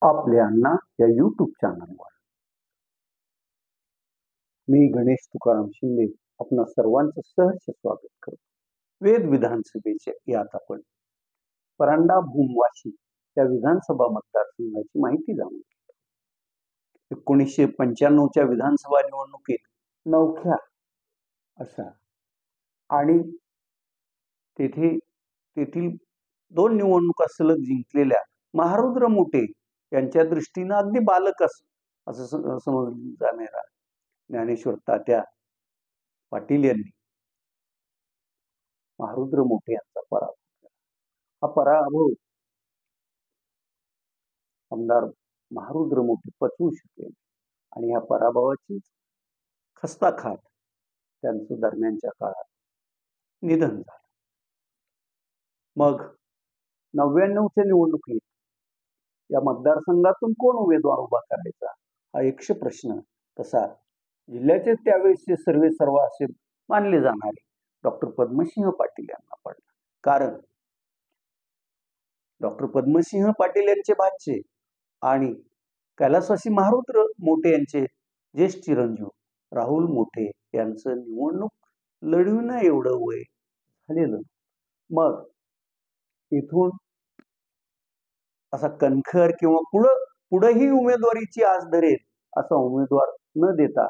आपल्या अण्णा या यूट्यूब चॅनलवर मी गणेश तुकाराम शिंदे आपणा सर्वांचं सहर्ष स्वागत करतो। वेद विधानसभेच्या यात आपण परांडा भूमवाशी या विधानसभा मतदारसंघाची माहिती जाणून घेतो। 1995च्या विधानसभा निवडणुकीत नवख्या अशा आणि तेथील 2 निवडणुका सलग जिंकलेल्या महारुद्र मोटे यांच्या दृष्टीनं अगदी बालक असं समजलं जाणारा ज्ञानेश्वर तात्या पाटील यांनी महारुद्र मोटे यांचा पराभव केला। हा पराभव आमदार महारुद्र मोटे पचवू शकले आणि या पराभवाची खस्ता खात त्यांचं दरम्यानच्या काळात निधन झालं। मग 99च्या निवडणुकीत या मतदारसंघातून कोण उमेदवार उभा करायचा हा यक्ष प्रश्न तसा जिल्ह्याचे त्यावेळेसचे सर्वेसर्वा असे मानले जाणारे डॉक्टर पद्मसिंह पाटील यांना पडला। कारण डॉक्टर पद्मसिंह पाटील यांचे भाचे आणि कैलासवासी महारुद्र मोटे यांचे ज्येष्ठ चिरंजीव राहुल मोटे यांचं निवडणूक लढविणं एवढं वय झालेलं। मग इथून असा कणखर किंवा पुढेही उमेदवारीची आस धरेल असा उमेदवार न देता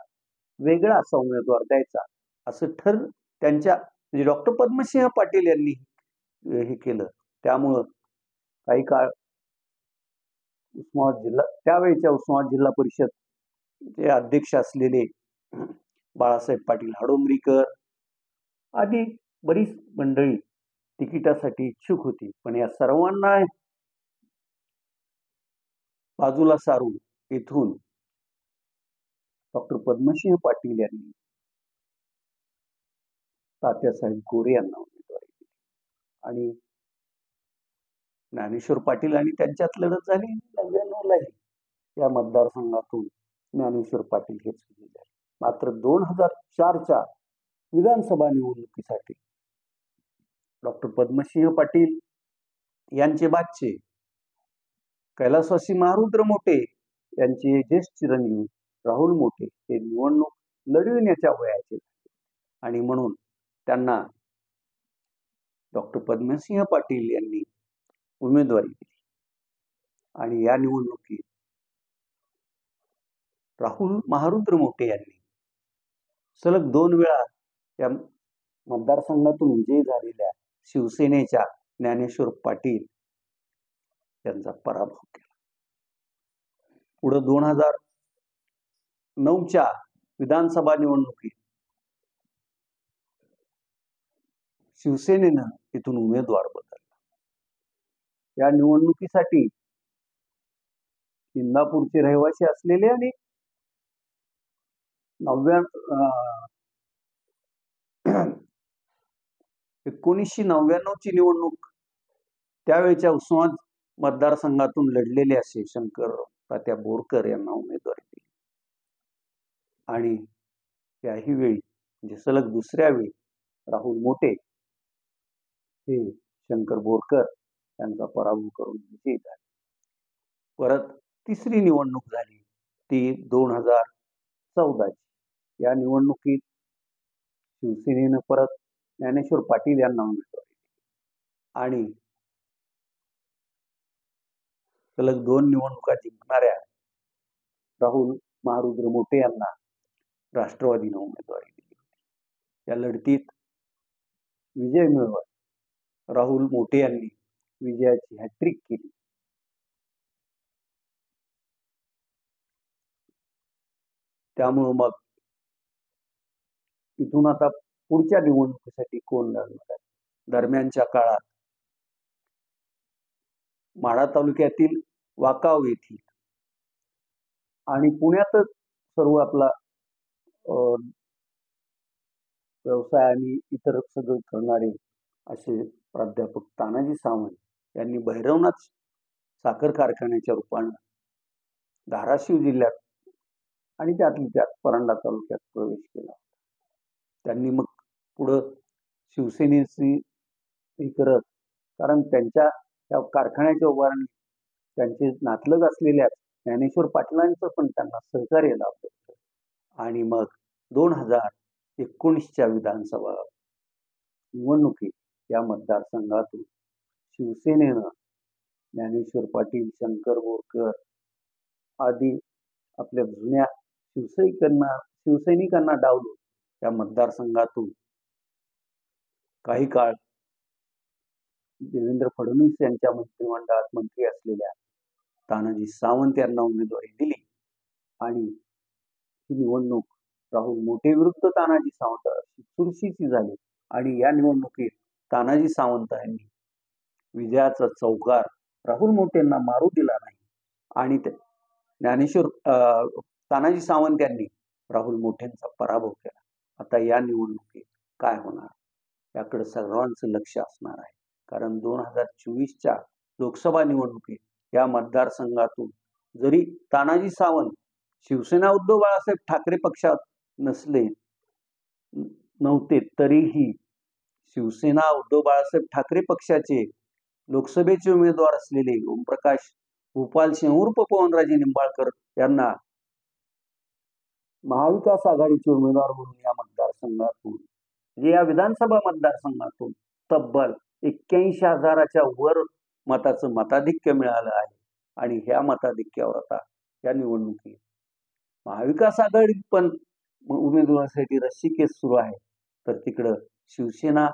वेगळा असा उमेदवार द्यायचा असं त्यांच्या म्हणजे डॉक्टर पद्मसिंह पाटील यांनी हे केलं। त्यामुळं काही काळ उस्मानाबाद जिल्हा त्यावेळेच्या उस्मानाबाद जिल्हा परिषद चे अध्यक्ष असलेले बाळासाहेब पाटील हाडोंगरीकर आदी बरीच मंडळी तिकिटासाठी इच्छुक होती, पण या सर्वांना बाजूला सारून इथून डॉक्टर पद्मसिंह पाटील यांनी तात्यासाहेब गोरे यांना उमेदवारी दिली आणि ज्ञानेश्वर पाटील आणि त्यांच्यात लढत झाली। 99लाही या मतदारसंघातून ज्ञानेश्वर पाटील हेच विजयी झाले। मात्र 2004च्या विधानसभा निवडणुकीसाठी डॉक्टर पद्मसिंह पाटील यांचे भाचे कैलासवासी महारुद्र मोटे यांचे ज्येष्ठ चिरंजीव राहुल मोटे हे निवडणूक लढविण्याच्या वयाचे झाले आणि म्हणून त्यांना डॉक्टर पद्मसिंह पाटील यांनी उमेदवारी दिली आणि या निवडणुकीत राहुल महारुद्र मोटे यांनी सलग 2 वेळा या मतदारसंघातून विजयी झालेल्या शिवसेनेच्या ज्ञानेश्वर पाटील यांचा पराभव केला। पुढे 2009च्या विधानसभा निवडणुकीत शिवसेनेनं इथून उमेदवार बदलला। या निवडणुकीसाठी इंदापूरचे रहिवासी असलेले आणि 1999ची निवडणूक त्यावेळेच्या उस्मानाबाद मतदारसंघातून लढलेले असे शंकर तात्या बोरकर यांना उमेदवारी दिली आणि याही वेळी म्हणजे सलग दुसऱ्या वेळी राहुल मोटे हे शंकर बोरकर यांचा पराभव करून विजयी झाले। परत तिसरी निवडणूक झाली ती 2014ची। या निवडणुकीत शिवसेनेनं परत ज्ञानेश्वर पाटील यांना उमेदवारी दिली आणि सलग 2 निवडणुका जिंकणाऱ्या राहुल महारुद्र मोटे यांना राष्ट्रवादीनं उमेदवारी दिली होती। या लढतीत विजय मिळवत राहुल मोटे यांनी विजयाची हॅट्रिक केली। त्यामुळे मग इथून आता पुढच्या निवडणुकीसाठी कोण लढणार आहे? दरम्यानच्या काळात माढा तालुक्यातील वाकाव येथील आणि पुण्यातच सर्व आपला व्यवसाय आणि इतर सगळं करणारे असे प्राध्यापक तानाजी सावंत यांनी भैरवनाथ साखर कारखान्याच्या रूपाने धाराशिव जिल्ह्यात आणि त्यात परांडा तालुक्यात प्रवेश केला। त्यांनी मग पुढं शिवसेनेची करत कारण त्यांच्या या कारखान्याच्या उभारणी त्यांचे नातलग असलेल्या ज्ञानेश्वर पाटलांचं पण त्यांना सहकार्य लाभलं होतं. आणि मग 2019च्या विधानसभा निवडणुकीत या मतदारसंघातून शिवसेनेनं ज्ञानेश्वर पाटील, शंकर बोरकर आदी आपल्या जुन्या शिवसैनिकांना डावलून या मतदारसंघातून काही काळ देवेंद्र फडणवीस यांच्या मंत्रिमंडळात मंत्री असलेल्या तानाजी सावंत यांना उमेदवारी दिली आणि ही निवडणूक राहुल मोठे विरुद्ध तानाजी सावंत अशी चुरशीची झाली आणि या निवडणुकीत तानाजी सावंत यांनी विजयाचा चौकार राहुल मोठेंना मारू दिला नाही आणि तानाजी सावंत यांनी राहुल मोठेंचा पराभव केला. आता या निवडणुकीत काय होणार याकडे सर्वांचं लक्ष असणार आहे. कारण 2024च्या लोकसभा निवडणुकीत या मतदारसंघातून जरी तानाजी सावंत शिवसेना उद्धव बाळासाहेब ठाकरे पक्षात नव्हते तरीही शिवसेना उद्धव बाळासाहेब ठाकरे पक्षाचे लोकसभेचे उमेदवार असलेले ओमप्रकाश भूपाल सिंह उर्फ पवनराजे निंबाळकर यांना महाविकास आघाडीचे उमेदवार म्हणून या मतदारसंघातून या विधानसभा मतदारसंघातून तब्बल 81,000च्या वर मताचं मताधिक्य मिळालं आहे. आणि ह्या मताधिक्यावर आता या निवडणुकीत महाविकास आघाडीत पण उमेदवारासाठी रस्सीखेच सुरू आहे. तर तिकडं शिवसेना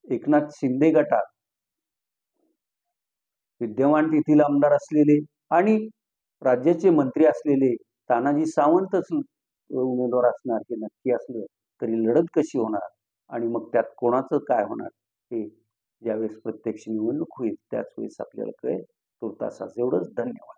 एकनाथ शिंदे गटात विद्यमान तेथील आमदार असलेले आणि राज्याचे मंत्री असलेले तानाजी सावंतच उमेदवार असणार हे नक्की असलं तरी लढत कशी होणार आणि मग त्यात कोणाचं काय होणार हे ज्यावेळेस प्रत्यक्ष निवडणूक होईल त्याच वेळेस आपल्याला कळेल. तुर्तास एवढंच. धन्यवाद.